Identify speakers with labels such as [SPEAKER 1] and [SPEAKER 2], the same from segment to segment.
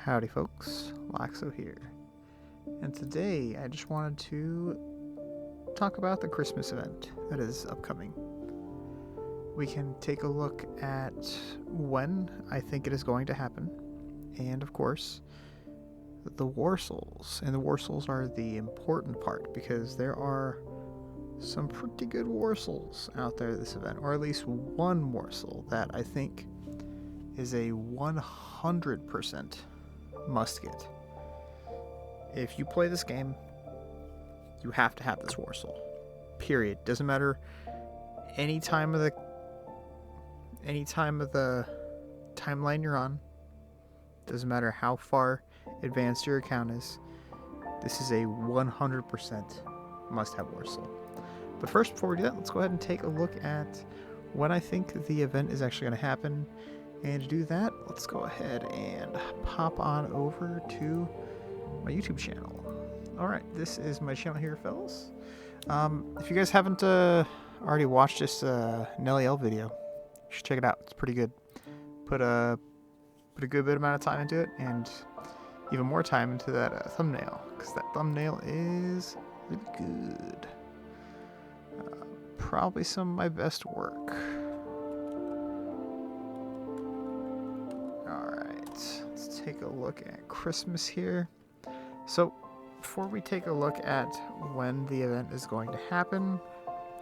[SPEAKER 1] Howdy folks, Laxo here, and today I just wanted to talk about the Christmas event that is upcoming. We can take a look at when I think it is going to happen, and of course, the Warsouls. And the Warsouls are the important part because there are some pretty good Warsouls out there at this event, or at least one Warsoul that I think is a 100% must get. If you play this game, you have to have this Warsoul. Period. Doesn't matter any time of the timeline you're on. Doesn't matter how far advanced your account is. This is a 100% must-have Warsoul. But first, before we do that, let's go ahead and take a look at when I think the event is actually going to happen. And to do that, let's go ahead and pop on over to my YouTube channel. Alright, this is my channel here, fellas. If you guys haven't already watched this Nelly L video, you should check it out. It's pretty good. Put a good bit amount of time into it, and even more time into that thumbnail, because that thumbnail is really good. Probably some of my best work. Let's take a look at Christmas here. So before we take a look at when the event is going to happen,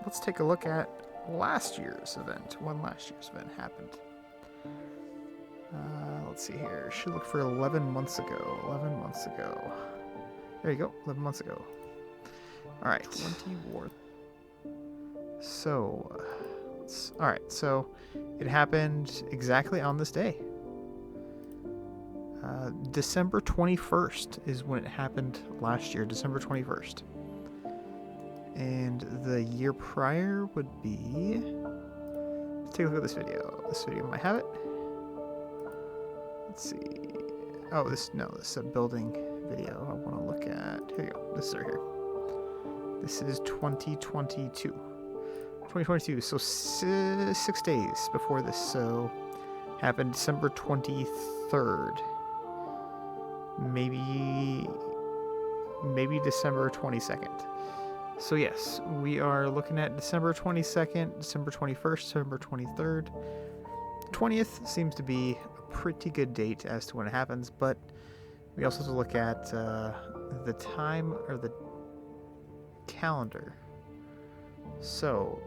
[SPEAKER 1] let's take a look at last year's event, when last year's event happened. Let's see here. Should look for 11 months ago. 11 months ago. There you go. 11 months ago. All right. 20 war. So, all right. So it happened exactly on this day. December 21st is when it happened last year, December 21st. And the year prior would be... Let's take a look at this video. This video might have it. Let's see. Oh, this is a building video I want to look at. Here you go. This is right here. This is 2022. 2022, so 6 days before this, so happened December 23rd. Maybe December 22nd. So yes, we are looking at December 22nd, December 21st, December 23rd. 20th seems to be a pretty good date as to when it happens, but we also have to look at the time, or the calendar. So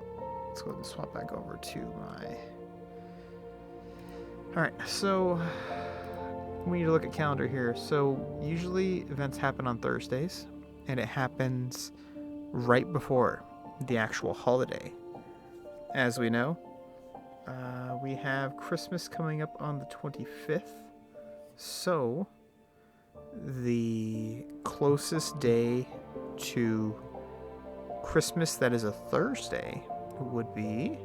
[SPEAKER 1] let's go ahead and swap back over to my... Alright, so we need to look at calendar here. So usually events happen on Thursdays, and it happens right before the actual holiday. As we know, we have Christmas coming up on the 25th, so the closest day to Christmas that is a Thursday would be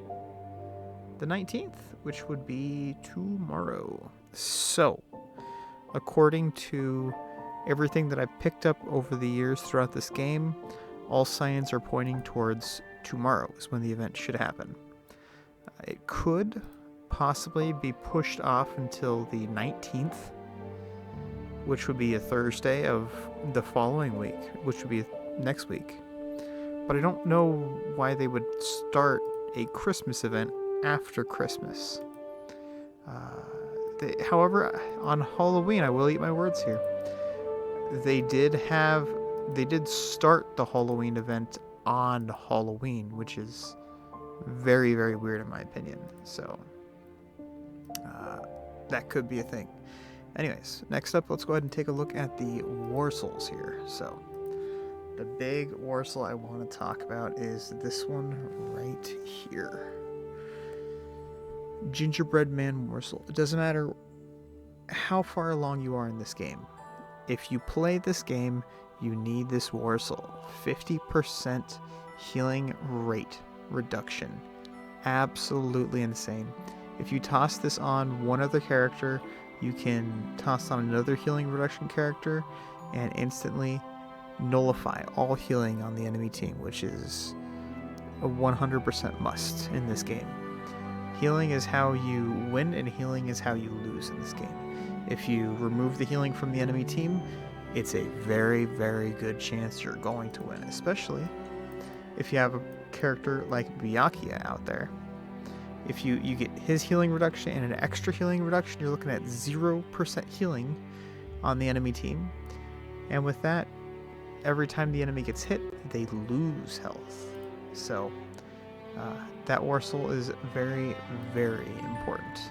[SPEAKER 1] the 19th, which would be tomorrow. So, according to everything that I picked up over the years throughout this game, all signs are pointing towards tomorrow is when the event should happen. It could possibly be pushed off until the 19th, which would be a Thursday of the following week, which would be next week. But I don't know why they would start a Christmas event after Christmas. However, on Halloween, I will eat my words here. They did start the Halloween event on Halloween, which is very, very weird in my opinion. So that could be a thing. Anyways, next up, let's go ahead and take a look at the Warsouls here. So the big Warsoul I want to talk about is this one right here. Gingerbread Man Warsoul. It doesn't matter how far along you are in this game. If you play this game, you need this Warsoul. 50% healing rate reduction. Absolutely insane. If you toss this on one other character, you can toss on another healing reduction character and instantly nullify all healing on the enemy team, which is a 100% must in this game. Healing is how you win, and healing is how you lose in this game. If you remove the healing from the enemy team, it's a very, very good chance you're going to win, especially if you have a character like Byakuya out there. If you get his healing reduction and an extra healing reduction, you're looking at 0% healing on the enemy team. And with that, every time the enemy gets hit, they lose health. So that Warsoul is very, very important.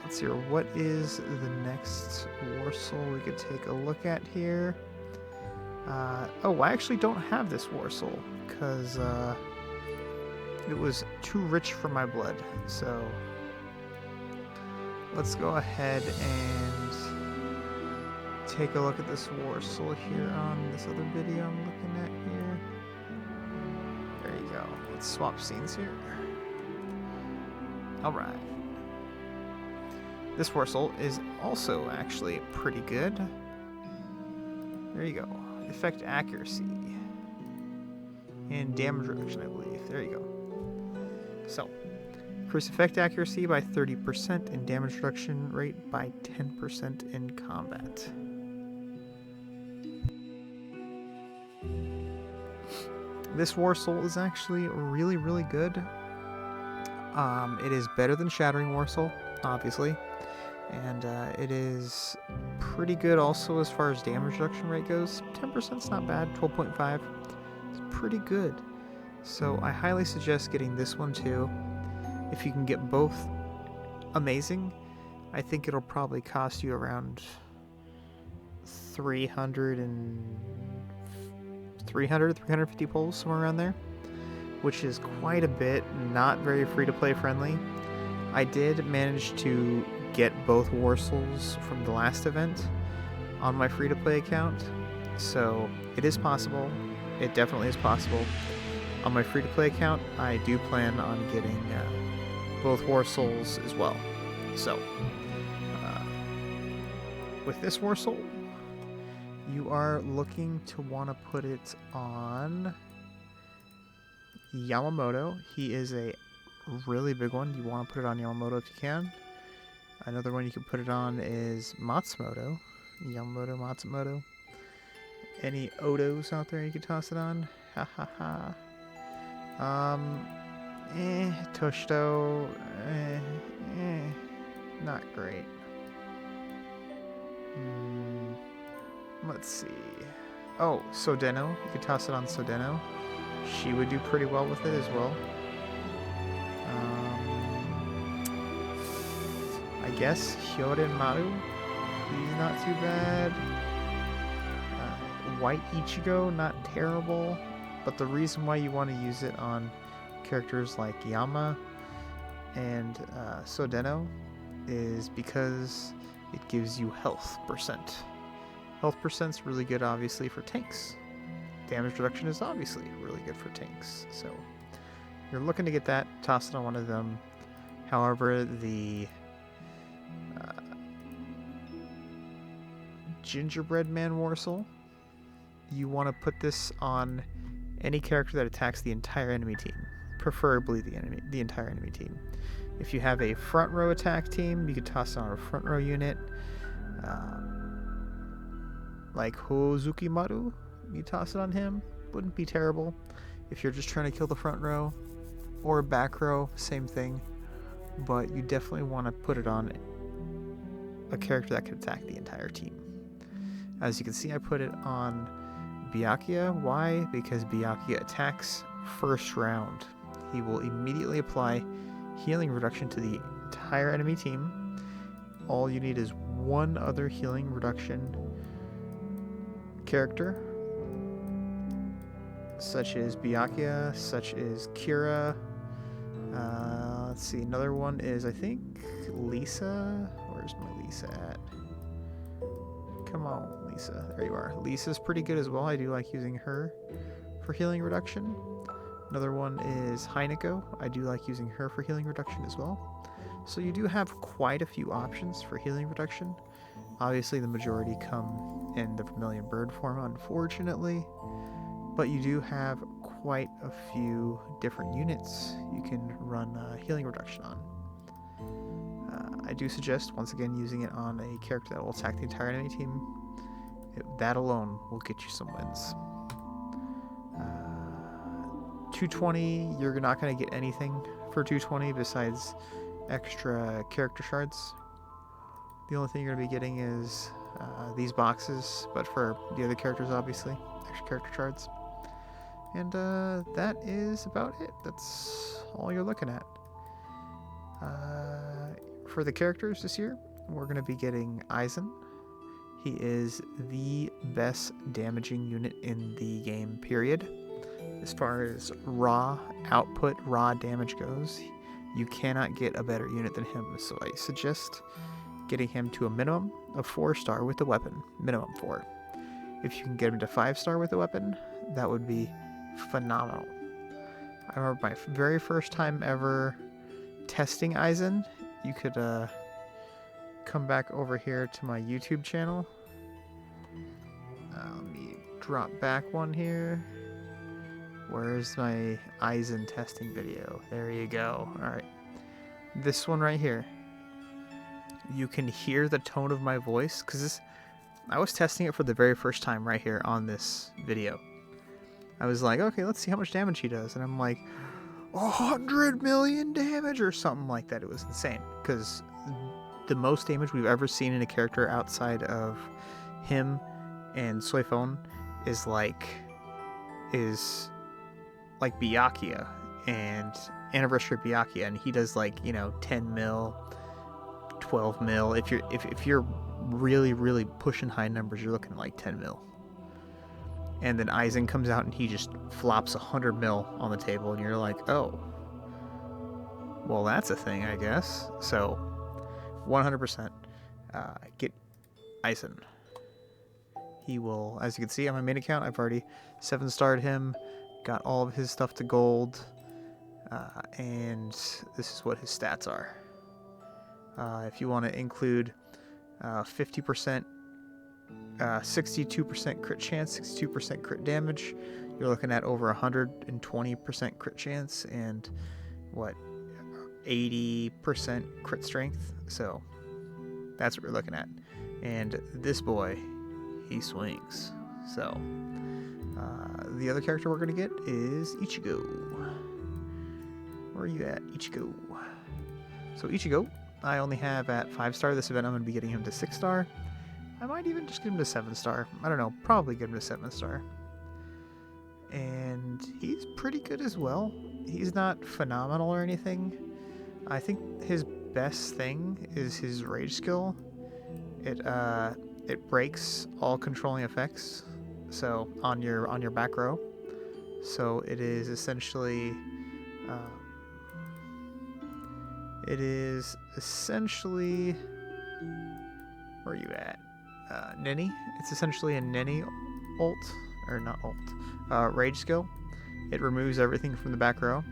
[SPEAKER 1] Let's see here. What is the next Warsoul we could take a look at here? Oh, I actually don't have this Warsoul because it was too rich for my blood. So let's go ahead and take a look at this Warsoul here on this other video I'm looking at here. There you go. Let's swap scenes here. Alright. This Warsoul is also actually pretty good. There you go. Effect accuracy. And damage reduction, I believe. There you go. So, increase effect accuracy by 30% and damage reduction rate by 10% in combat. This Warsoul is actually really, really good. It is better than Shattering Warsoul, obviously. And it is pretty good also as far as damage reduction rate goes. 10% is not bad. 12.5. It's pretty good. So I highly suggest getting this one too. If you can get both, amazing. I think it'll probably cost you around 350 pulls, somewhere around there, which is quite a bit, not very free-to-play friendly. I did manage to get both Warsouls from the last event on my free-to-play account, so it is possible. It definitely is possible. On my free-to-play account, I do plan on getting both Warsouls as well. So, with this Warsoul, you are looking to want to put it on Yamamoto. He is a really big one. You want to put it on Yamamoto if you can. Another one you can put it on is Matsumoto. Yamamoto, Matsumoto. Any Odos out there you can toss it on? Ha ha ha. Toshito. Not great. Let's see. Oh, Sodeno. You could toss it on Sodeno. She would do pretty well with it as well. I guess Hyoden Maru. He's not too bad. White Ichigo, not terrible. But the reason why you want to use it on characters like Yama and Sodeno is because it gives you health percent. Health percent's really good, obviously, for tanks. Damage reduction is obviously really good for tanks. So you're looking to get that, toss it on one of them. However, the Gingerbread Man Warsoul, you want to put this on any character that attacks the entire enemy team, preferably the entire enemy team. If you have a front row attack team, you could toss it on a front row unit. Like Hozuki Maru, you toss it on him, wouldn't be terrible. If you're just trying to kill the front row, or back row, same thing. But you definitely want to put it on a character that can attack the entire team. As you can see, I put it on Byakuya. Why? Because Byakuya attacks first round. He will immediately apply healing reduction to the entire enemy team. All you need is one other healing reduction character, such as Byakuya, such as Kira. Let's see, another one is, I think, Lisa. Where's my Lisa at? Come on, Lisa. There you are. Lisa's pretty good as well. I do like using her for healing reduction. Another one is Hinako. I do like using her for healing reduction as well. So you do have quite a few options for healing reduction. Obviously, the majority come in the Vermilion Bird form, unfortunately. But you do have quite a few different units you can run healing reduction on. I do suggest, once again, using it on a character that will attack the entire enemy team. That alone will get you some wins. 220, you're not going to get anything for 220 besides extra character shards. The only thing you're going to be getting is these boxes, but for the other characters, obviously, extra character shards. And that is about it. That's all you're looking at. For the characters this year, we're going to be getting Eisen. He is the best damaging unit in the game, period. As far as raw output, raw damage goes, you cannot get a better unit than him. So I suggest getting him to a minimum of 4-star with the weapon. Minimum 4. If you can get him to 5-star with the weapon, that would be phenomenal. I remember my very first time ever testing Eisen. You could come back over here to my YouTube channel. Let me drop back one here. Where's my Eisen testing video? There you go. Alright. This one right here. You can hear the tone of my voice, because I was testing it for the very first time right here on this video. I was like, okay, let's see how much damage he does. And I'm like, 100 million damage or something like that. It was insane, because the most damage we've ever seen in a character outside of him and Soifon is like Byakuya and Anniversary Byakuya, and he does like, 10 mil, 12 mil. If you're really pushing high numbers, you're looking at like 10 mil. And then Eisen comes out and he just flops 100 mil on the table, and you're like, oh, well, that's a thing, I guess. So 100% get Eisen. He will, as you can see on my main account, I've already 7-starred him, got all of his stuff to gold, and this is what his stats are. If you want to include 50%, 62% crit chance, 62% crit damage, you're looking at over 120% crit chance, and 80% crit strength. So that's what we're looking at. And this boy, he swings. So the other character we're going to get is Ichigo. Where are you at, Ichigo? So Ichigo, I only have at 5-star. This event I'm going to be getting him to 6-star. I might even just get him to 7-star. I don't know, probably get him to 7-star. And he's pretty good as well. He's not phenomenal or anything. I think his best thing is his rage skill. It breaks all controlling effects, so on your back row. So it is essentially where are you at? Nini. It's essentially a Nini ult, or not ult, rage skill. It removes everything from the back row,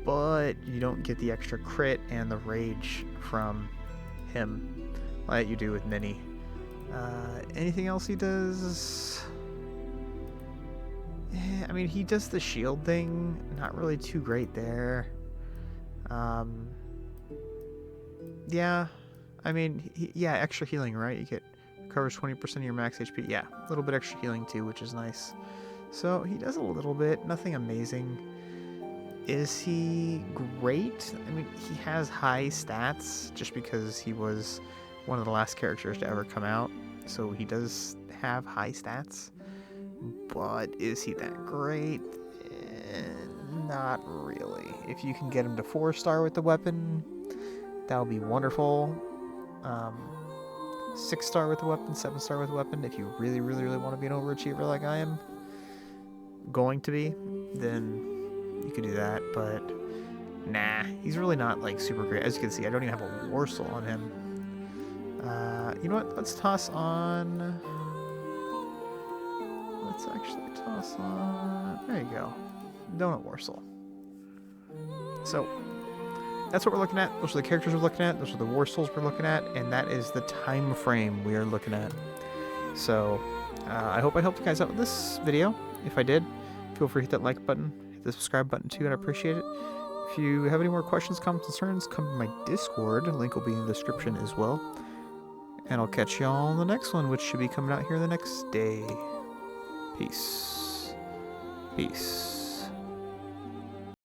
[SPEAKER 1] but you don't get the extra crit and the rage from him like you do with Nini. Anything else he does? I mean, he does the shield thing. Not really too great there. Yeah. I mean, extra healing, right? You get covers 20% of your max HP. Yeah, a little bit extra healing too, which is nice. So he does a little bit, nothing amazing. Is he great? I mean, he has high stats just because he was one of the last characters to ever come out. So he does have high stats. But is he that great? Not really. If you can get him to 4-star with the weapon, that would be wonderful. 6-star with the weapon, 7-star with the weapon. If you really want to be an overachiever like I am going to be, then you could do that. But nah, he's really not like super great. As you can see, I don't even have a Warsoul on him. You know what? Let's toss on. Let's actually toss on. There you go. Donut Warsoul. So that's what we're looking at. Those are the characters we're looking at. Those are the Warsouls we're looking at, and that is the time frame we are looking at. So I hope I helped you guys out with this video. If I did, feel free to hit that like button, hit the subscribe button too, I'd appreciate it. If you have any more questions, comments, concerns, come to my Discord. Link will be in the description as well. And I'll catch y'all on the next one, which should be coming out here the next day. Peace. Peace.